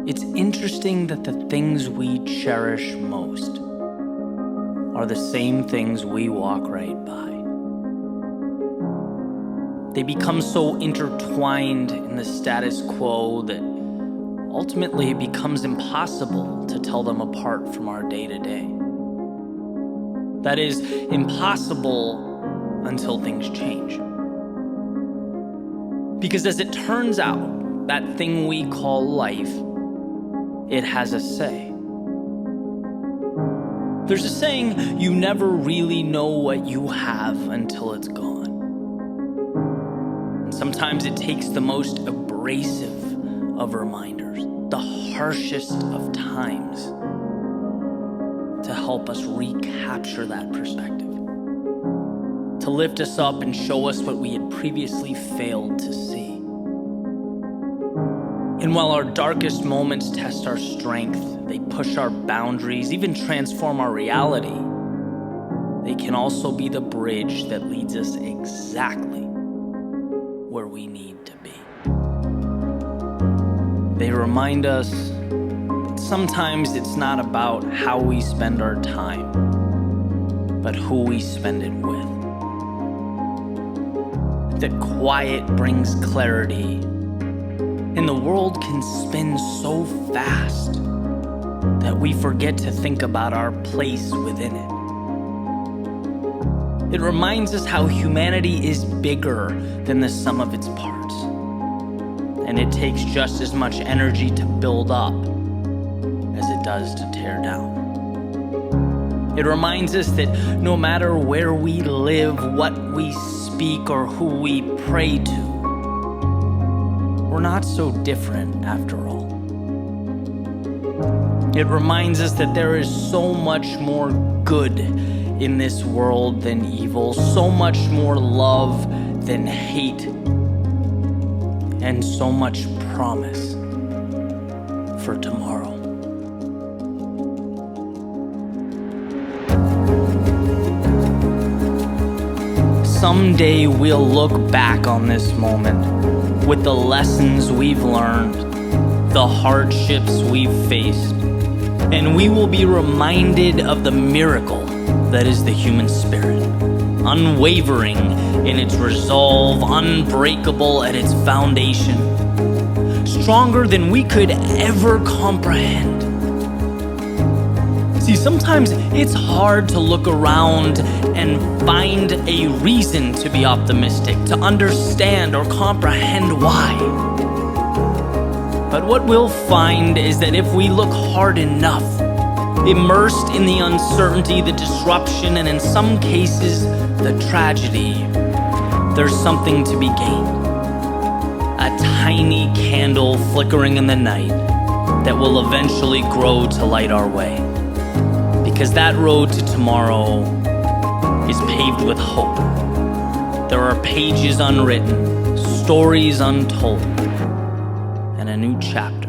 It's interesting that the things we cherish most are the same things we walk right by. They become so intertwined in the status quo that ultimately it becomes impossible to tell them apart from our day-to-day. That is, impossible until things change. Because as it turns out, that thing we call life, it has a say. There's a saying, you never really know what you have until it's gone. And sometimes it takes the most abrasive of reminders, the harshest of times, to help us recapture that perspective, to lift us up and show us what we had previously failed to see. And while our darkest moments test our strength, they push our boundaries, even transform our reality, they can also be the bridge that leads us exactly where we need to be. They remind us that sometimes it's not about how we spend our time, but who we spend it with. That quiet brings clarity, and the world can spin so fast that we forget to think about our place within it. It reminds us how humanity is bigger than the sum of its parts, and it takes just as much energy to build up as it does to tear down. It reminds us that no matter where we live, what we speak, or who we pray to, we're not so different after all. It reminds us that there is so much more good in this world than evil, so much more love than hate, and so much promise for tomorrow. Someday we'll look back on this moment with the lessons we've learned, the hardships we've faced, and we will be reminded of the miracle that is the human spirit, unwavering in its resolve, unbreakable at its foundation, stronger than we could ever comprehend. See, sometimes it's hard to look around and find a reason to be optimistic, to understand or comprehend why. But what we'll find is that if we look hard enough, immersed in the uncertainty, the disruption, and in some cases, the tragedy, there's something to be gained. A tiny candle flickering in the night that will eventually grow to light our way. Because that road to tomorrow is paved with hope. There are pages unwritten, stories untold, and a new chapter